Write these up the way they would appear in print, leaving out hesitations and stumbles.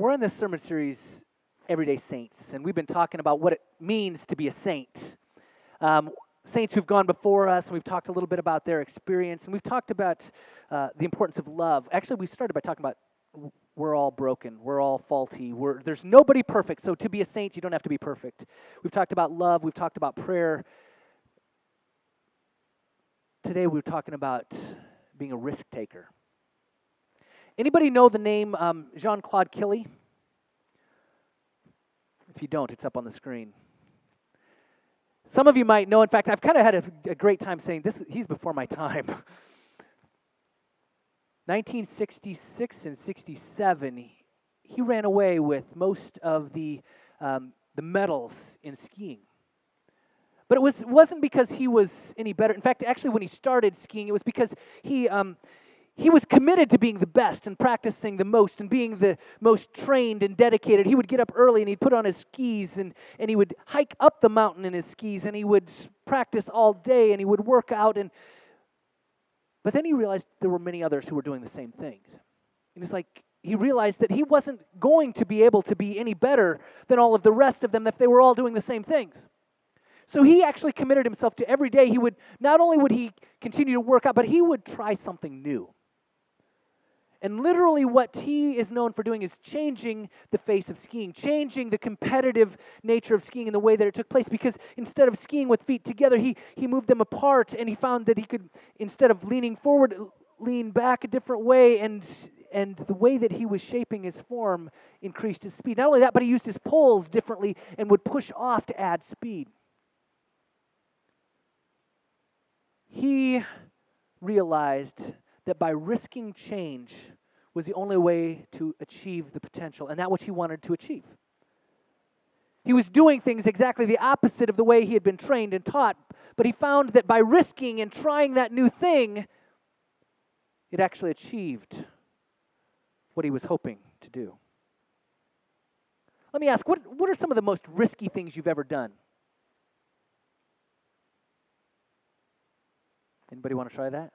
We're in this sermon series, Everyday Saints, and we've been talking about what it means to be a saint. Saints who've gone before us, and we've talked a little bit about their experience, and we've talked about the importance of love. Actually, we started by talking about we're all broken, we're all faulty, there's nobody perfect, so to be a saint, you don't have to be perfect. We've talked about love, we've talked about prayer. Today, we're talking about being a risk taker. Anybody know the name Jean-Claude Killy? If you don't, it's up on the screen. Some of you might know. In fact, I've kind of had a great time saying this. He's before my time. 1966 and 67, he ran away with most of the medals in skiing. But it wasn't because he was any better. In fact, actually, when he started skiing, it was because he was committed to being the best and practicing the most and being the most trained and dedicated. He would get up early and he'd put on his skis and he would hike up the mountain in his skis and he would practice all day and he would work out. But then he realized there were many others who were doing the same things. And it's like he realized that he wasn't going to be able to be any better than all of the rest of them if they were all doing the same things. So he actually committed himself to every day. He would not only would he continue to work out, but he would try something new. And literally what he is known for doing is changing the face of skiing, changing the competitive nature of skiing in the way that it took place. Because instead of skiing with feet together, he moved them apart, and he found that he could, instead of leaning forward, lean back a different way, and the way that he was shaping his form increased his speed. Not only that, but he used his poles differently and would push off to add speed. He realized that by risking change was the only way to achieve the potential and that which he wanted to achieve. He was doing things exactly the opposite of the way he had been trained and taught, but he found that by risking and trying that new thing, it actually achieved what he was hoping to do. Let me ask, what are some of the most risky things you've ever done? Anybody want to try that?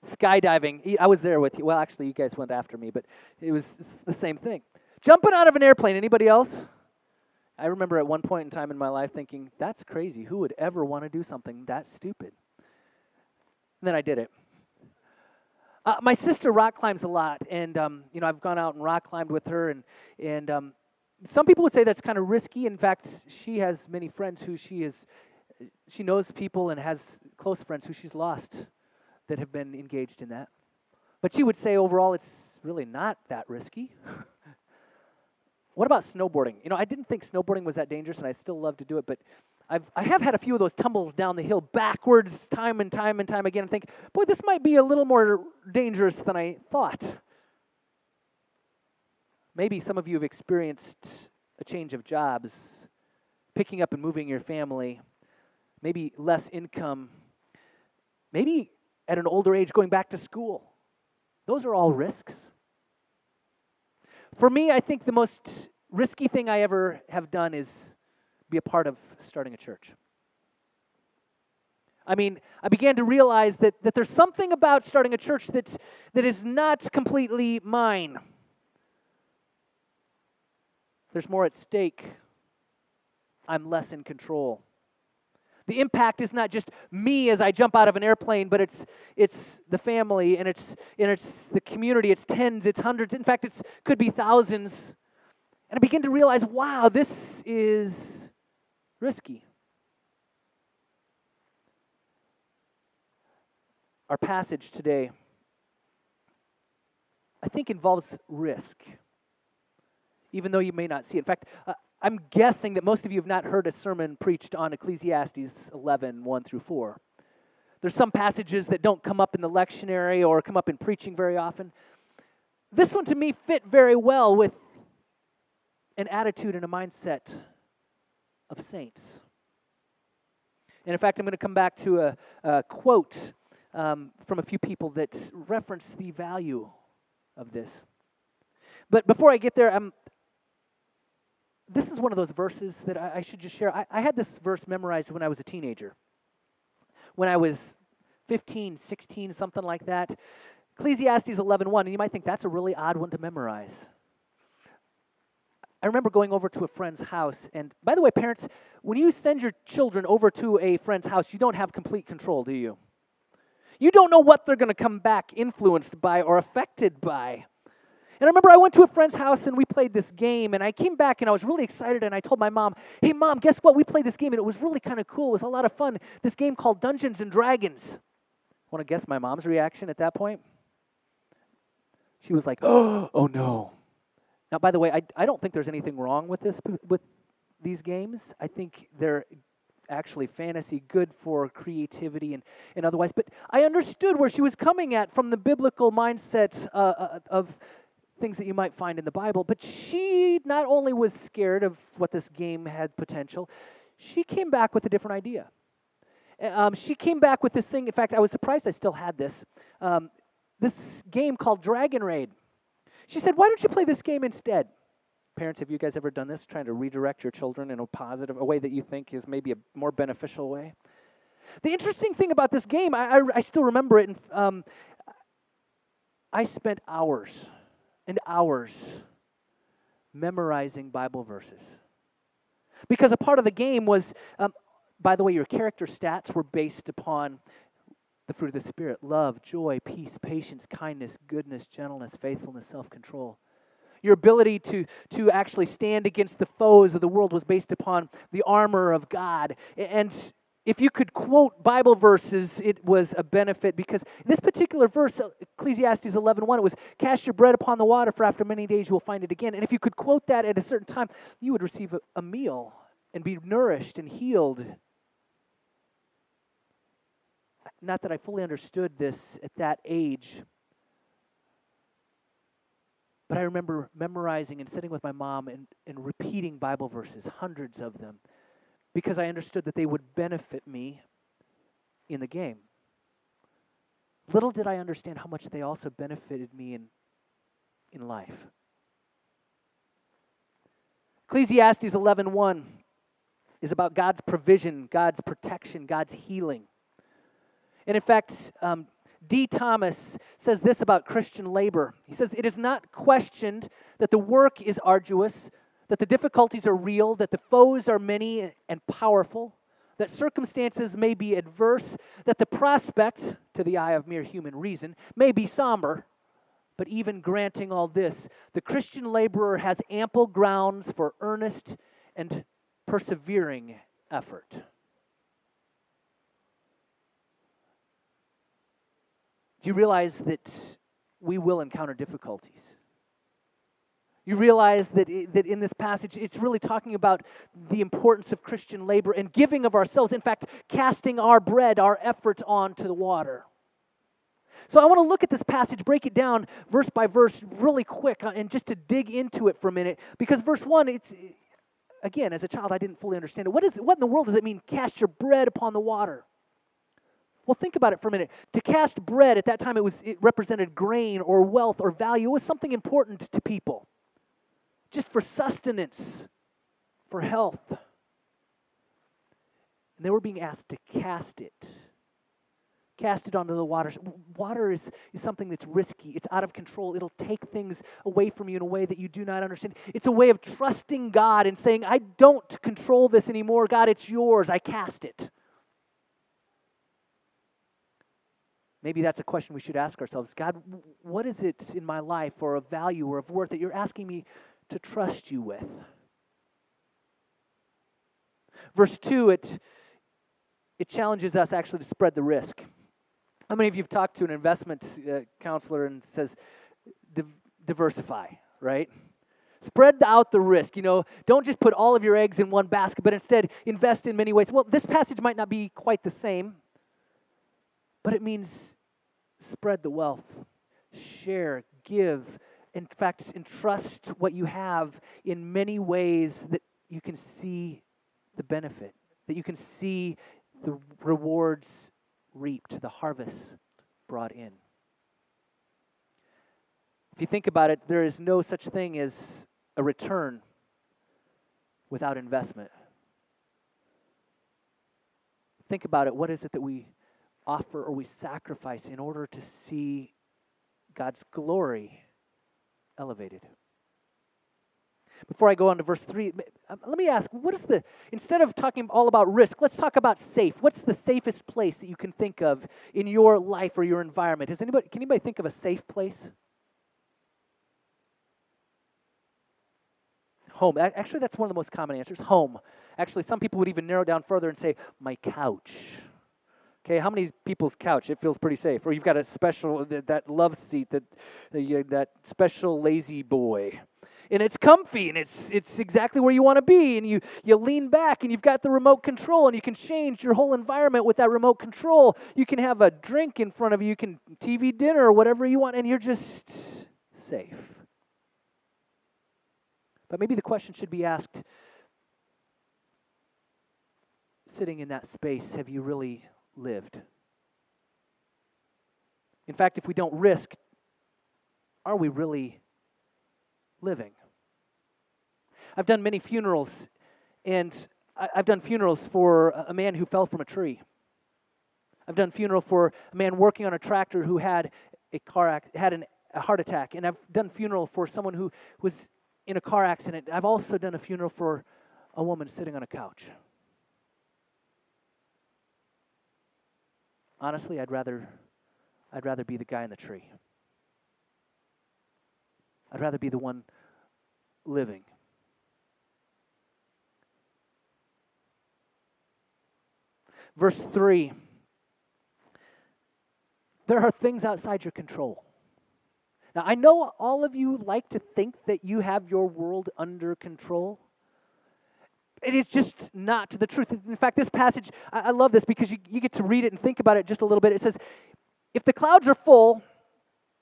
Skydiving. I was there with you. Well, actually, you guys went after me, but it's the same thing. Jumping out of an airplane. Anybody else? I remember at one point in time in my life thinking, that's crazy. Who would ever want to do something that stupid? And then I did it. My sister rock climbs a lot, and I've gone out and rock climbed with her, and some people would say that's kind of risky. In fact, she has many friends who she knows people and has close friends who she's lost that have been engaged in that. But she would say overall it's really not that risky. What about snowboarding? I didn't think snowboarding was that dangerous, and I still love to do it, but I have had a few of those tumbles down the hill backwards time and time again and think, boy, this might be a little more dangerous than I thought. Maybe some of you have experienced a change of jobs, picking up and moving your family, maybe less income, maybe at an older age going back to school. Those are all risks. For me, I think the most risky thing I ever have done is be a part of starting a church. I began to realize that there's something about starting a church that is not completely mine. There's more at stake. I'm less in control. The impact is not just me as I jump out of an airplane, but it's the family and it's the community. It's tens, it's hundreds. In fact, it could be thousands. And I begin to realize, wow, this is risky. Our passage today, I think, involves risk, even though you may not see it. In fact, I'm guessing that most of you have not heard a sermon preached on Ecclesiastes 11, 1 through 4. There's some passages that don't come up in the lectionary or come up in preaching very often. This one, to me, fit very well with an attitude and a mindset of saints. And in fact, I'm going to come back to a quote from a few people that reference the value of this. But before I get there, this is one of those verses that I should just share. I had this verse memorized when I was a teenager. When I was 15, 16, something like that. Ecclesiastes 11:1, and you might think that's a really odd one to memorize. I remember going over to a friend's house, and by the way, parents, when you send your children over to a friend's house, you don't have complete control, do you? You don't know what they're going to come back influenced by or affected by. And I remember I went to a friend's house and we played this game, and I came back and I was really excited, and I told my mom, hey, Mom, guess what? We played this game, and it was really kind of cool. It was a lot of fun. This game called Dungeons and Dragons. Want to guess my mom's reaction at that point? She was like, oh no. Now, by the way, I don't think there's anything wrong with these games. I think they're actually fantasy, good for creativity and otherwise. But I understood where she was coming at from the biblical mindset of things that you might find in the Bible. But she not only was scared of what this game had potential, she came back with a different idea. She came back with this thing. In fact, I was surprised I still had this. This game called Dragon Raid. She said, why don't you play this game instead? Parents, have you guys ever done this, trying to redirect your children in a way that you think is maybe a more beneficial way? The interesting thing about this game, I still remember it, and I spent hours and hours memorizing Bible verses. Because a part of the game was, by the way, your character stats were based upon the fruit of the Spirit: love, joy, peace, patience, kindness, goodness, gentleness, faithfulness, self-control. Your ability to actually stand against the foes of the world was based upon the armor of God. And if you could quote Bible verses, it was a benefit, because this particular verse, Ecclesiastes 11:1, it was, cast your bread upon the water, for after many days you will find it again. And if you could quote that at a certain time, you would receive a meal and be nourished and healed. Not that I fully understood this at that age, but I remember memorizing and sitting with my mom and repeating Bible verses, hundreds of them, because I understood that they would benefit me in the game. Little did I understand how much they also benefited me in life. Ecclesiastes 11:1 is about God's provision, God's protection, God's healing. And in fact, D. Thomas says this about Christian labor. He says, it is not questioned that the work is arduous, that the difficulties are real, that the foes are many and powerful, that circumstances may be adverse, that the prospect, to the eye of mere human reason, may be somber. But even granting all this, the Christian laborer has ample grounds for earnest and persevering effort. Do you realize that we will encounter difficulties? You realize that in this passage, it's really talking about the importance of Christian labor and giving of ourselves. In fact, casting our bread, our effort onto the water. So I want to look at this passage, break it down verse by verse really quick, and just to dig into it for a minute. Because verse 1, it's, again, as a child, I didn't fully understand it. What in the world does it mean, cast your bread upon the water? Well, think about it for a minute. To cast bread, at that time it represented grain or wealth or value. It was something important to people, just for sustenance, for health. And they were being asked to cast it onto the waters. Water is something that's risky. It's out of control. It'll take things away from you in a way that you do not understand. It's a way of trusting God and saying, I don't control this anymore. God, it's yours. I cast it. Maybe that's a question we should ask ourselves. God, what is it in my life or of value or of worth that you're asking me to trust you with? Verse 2, it challenges us actually to spread the risk. How many of you have talked to an investment counselor and says, diversify, right? Spread out the risk. Don't just put all of your eggs in one basket, but instead invest in many ways. Well, this passage might not be quite the same, but it means spread the wealth, share, give, in fact, entrust what you have in many ways that you can see the benefit, that you can see the rewards reaped, the harvest brought in. If you think about it, there is no such thing as a return without investment. Think about it. What is it that we offer or we sacrifice in order to see God's glory elevated? Before I go on to verse 3, let me ask, instead of talking all about risk, let's talk about safe. What's the safest place that you can think of in your life or your environment? Can anybody think of a safe place? Home. Actually, that's one of the most common answers. Home. Actually, some people would even narrow it down further and say, my couch. Okay, how many people's couch? It feels pretty safe. Or you've got a special, that love seat, that special lazy boy. And it's comfy, and it's exactly where you want to be, and you lean back, and you've got the remote control, and you can change your whole environment with that remote control. You can have a drink in front of you, you can TV dinner or whatever you want, and you're just safe. But maybe the question should be asked, sitting in that space, have you really lived? In fact, if we don't risk, are we really living? I've done many funerals, and I've done funerals for a man who fell from a tree. I've done funeral for a man working on a tractor who had a heart attack, and I've done funeral for someone who was in a car accident. I've also done a funeral for a woman sitting on a couch. Honestly, I'd rather be the guy in the tree. I'd rather be the one living. Verse 3. There are things outside your control. Now, I know all of you like to think that you have your world under control. It is just not the truth. In fact, this passage, I love this because you get to read it and think about it just a little bit. It says, if the clouds are full,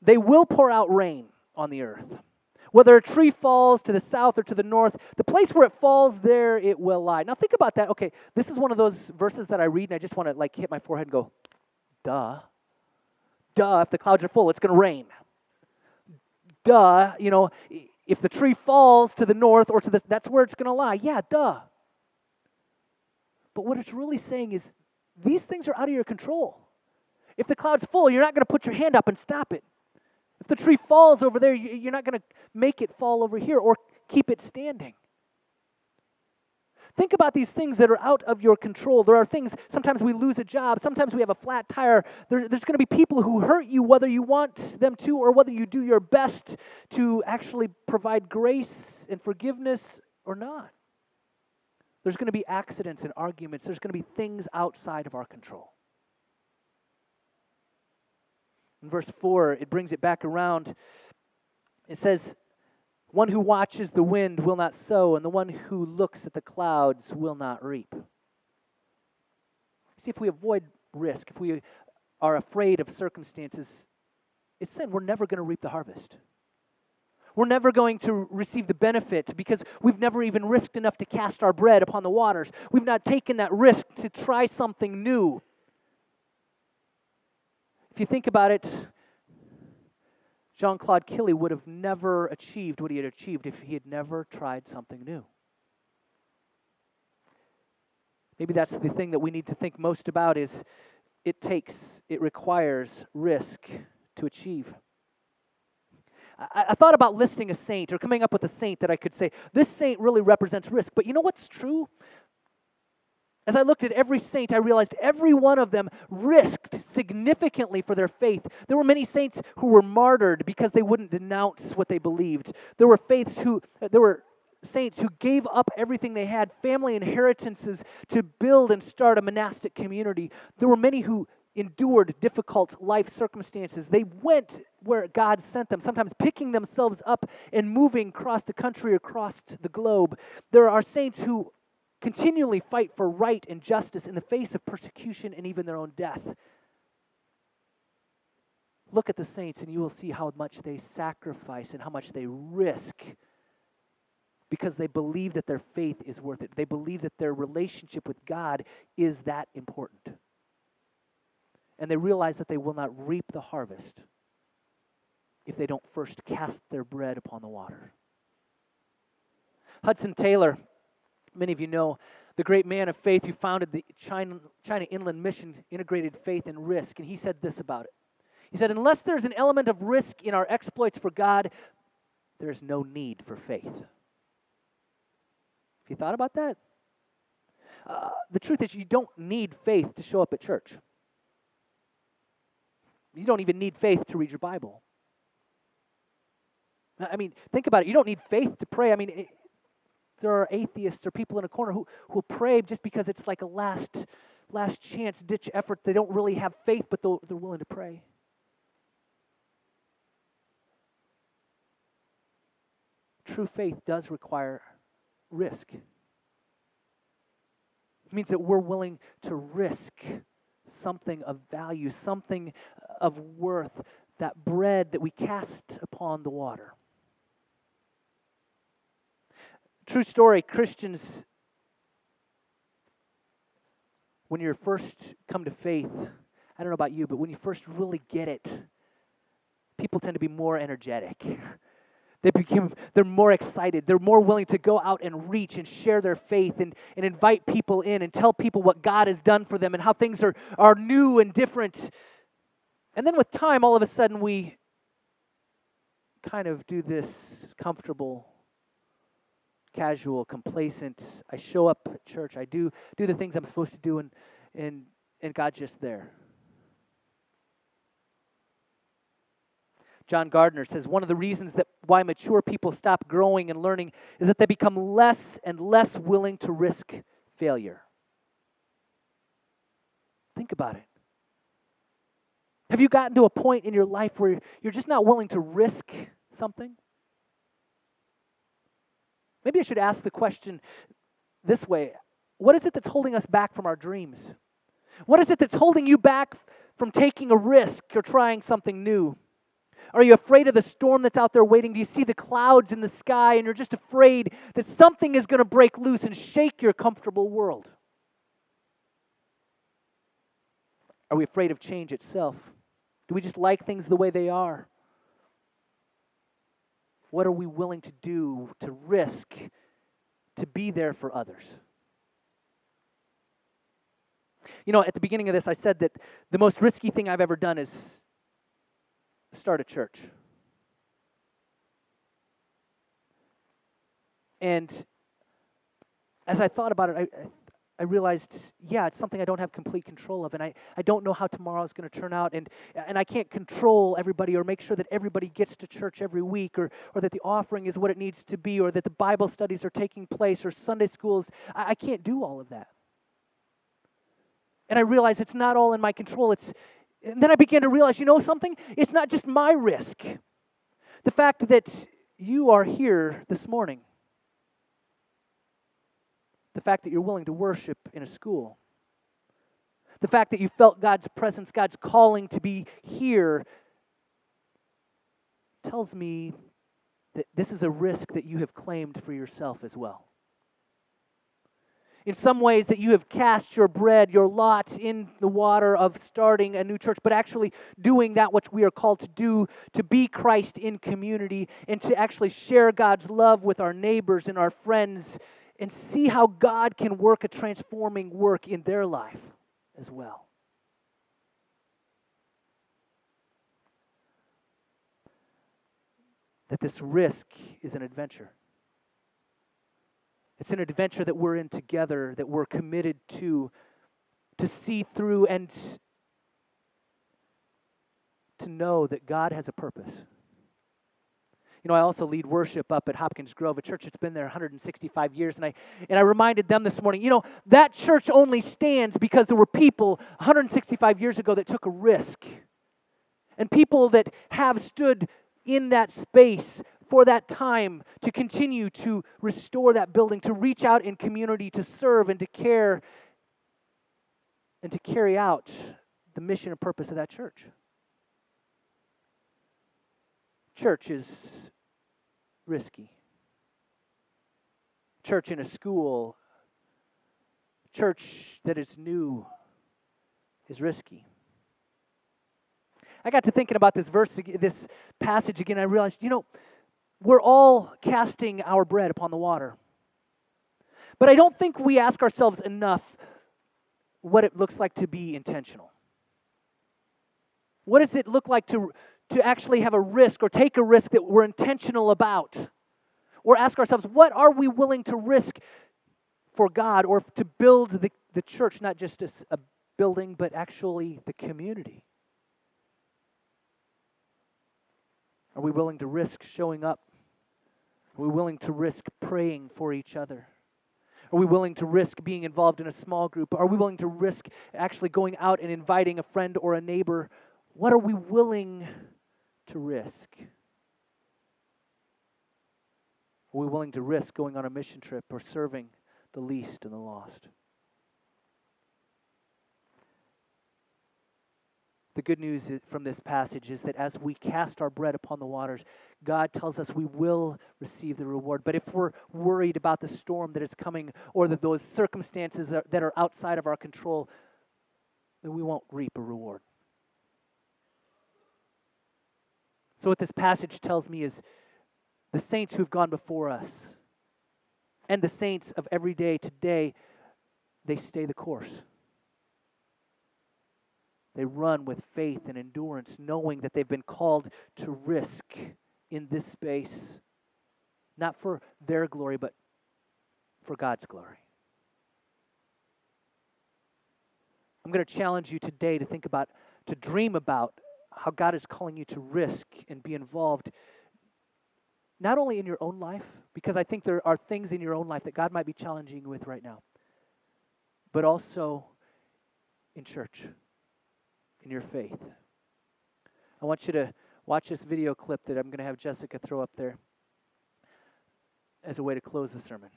they will pour out rain on the earth. Whether a tree falls to the south or to the north, the place where it falls, there it will lie. Now think about that. Okay, this is one of those verses that I read and I just want to hit my forehead and go, duh. Duh, if the clouds are full, it's going to rain. Duh, if the tree falls to the north or to the, that's where it's going to lie. Yeah, duh. But what it's really saying is these things are out of your control. If the cloud's full, you're not going to put your hand up and stop it. If the tree falls over there, you're not going to make it fall over here or keep it standing. Think about these things that are out of your control. There are things, sometimes we lose a job, sometimes we have a flat tire. There's going to be people who hurt you whether you want them to or whether you do your best to actually provide grace and forgiveness or not. There's going to be accidents and arguments. There's going to be things outside of our control. In verse 4, it brings it back around. It says, one who watches the wind will not sow, and the one who looks at the clouds will not reap. See, if we avoid risk, if we are afraid of circumstances, it's saying we're never going to reap the harvest. We're never going to receive the benefit because we've never even risked enough to cast our bread upon the waters. We've not taken that risk to try something new. If you think about it, Jean-Claude Killy would have never achieved what he had achieved if he had never tried something new. Maybe that's the thing that we need to think most about is it requires risk to achieve. I thought about listing a saint or coming up with a saint that I could say, this saint really represents risk. But you know what's true? As I looked at every saint, I realized every one of them risked significantly for their faith. There were many saints who were martyred because they wouldn't denounce what they believed. There were saints who gave up everything they had, family inheritances, to build and start a monastic community. There were many who endured difficult life circumstances. They went where God sent them, sometimes picking themselves up and moving across the country, across the globe. There are saints who continually fight for right and justice in the face of persecution and even their own death. Look at the saints and you will see how much they sacrifice and how much they risk because they believe that their faith is worth it. They believe that their relationship with God is that important. And they realize that they will not reap the harvest if they don't first cast their bread upon the water. Hudson Taylor, many of you know, the great man of faith who founded the China Inland Mission, integrated faith and risk, and he said this about it. He said, unless there's an element of risk in our exploits for God, there's no need for faith. Have you thought about that? The truth is, you don't need faith to show up at church. You don't even need faith to read your Bible. I mean, think about it. You don't need faith to pray. I mean, there are atheists or people in a corner who pray just because it's like a last chance ditch effort. They don't really have faith, but they're willing to pray. True faith does require risk. It means that we're willing to risk something of value, something of worth, that bread that we cast upon the water. True story, Christians, when you first come to faith, I don't know about you, but when you first really get it, people tend to be more energetic. They're more excited. They're more willing to go out and reach and share their faith and invite people in and tell people what God has done for them and how things are new and different. And then with time, all of a sudden, we kind of do this comfortable, casual, complacent. I show up at church. I do the things I'm supposed to do, and God's just there. John Gardner says one of the reasons that why mature people stop growing and learning is that they become less and less willing to risk failure. Think about it. Have you gotten to a point in your life where you're just not willing to risk something? Maybe I should ask the question this way. What is it that's holding us back from our dreams? What is it that's holding you back from taking a risk or trying something new? Are you afraid of the storm that's out there waiting? Do you see the clouds in the sky and you're just afraid that something is going to break loose and shake your comfortable world? Are we afraid of change itself? Do we just like things the way they are? What are we willing to do to risk to be there for others? You know, at the beginning of this, I said that the most risky thing I've ever done is start a church. And as I thought about it, I realized, yeah, it's something I don't have complete control of, and I don't know how tomorrow is going to turn out, and I can't control everybody or make sure that everybody gets to church every week, or that the offering is what it needs to be, or that the Bible studies are taking place, or Sunday schools. I can't do all of that. And I realized it's not all in my control. And then I began to realize, you know something? It's not just my risk. The fact that you are here this morning, the fact that you're willing to worship in a school, the fact that you felt God's presence, God's calling to be here, tells me that this is a risk that you have claimed for yourself as well. In some ways that you have cast your bread, your lot in the water of starting a new church, but actually doing that which we are called to do, to be Christ in community, and to actually share God's love with our neighbors and our friends, and see how God can work a transforming work in their life as well. That this risk is an adventure. It's an adventure that we're in together, that we're committed to see through and to know that God has a purpose. You know, I also lead worship up at Hopkins Grove, a church that's been there 165 years, and I reminded them this morning, you know, that church only stands because there were people 165 years ago that took a risk, and people that have stood in that space for that time to continue to restore that building, to reach out in community, to serve and to care and to carry out the mission and purpose of that church. Church is risky. Church in a school, church that is new is risky. I got to thinking about this passage again. I realized, you know, we're all casting our bread upon the water. But I don't think we ask ourselves enough what it looks like to be intentional. What does it look like to actually have a risk or take a risk that we're intentional about? Or ask ourselves, what are we willing to risk for God or to build the church, not just as a building, but actually the community? Are we willing to risk showing up? Are we willing to risk praying for each other? Are we willing to risk being involved in a small group? Are we willing to risk actually going out and inviting a friend or a neighbor? What are we willing to risk? Are we willing to risk going on a mission trip or serving the least and the lost? The good news from this passage is that as we cast our bread upon the waters, God tells us we will receive the reward. But if we're worried about the storm that is coming or that those circumstances that are outside of our control, then we won't reap a reward. So what this passage tells me is the saints who've gone before us and the saints of every day today, they stay the course. They run with faith and endurance, knowing that they've been called to risk in this space, not for their glory, but for God's glory. I'm going to challenge you today to think about, to dream about how God is calling you to risk and be involved, not only in your own life, because I think there are things in your own life that God might be challenging you with right now, but also in church, in your faith. I want you to watch this video clip that I'm going to have Jessica throw up there as a way to close the sermon.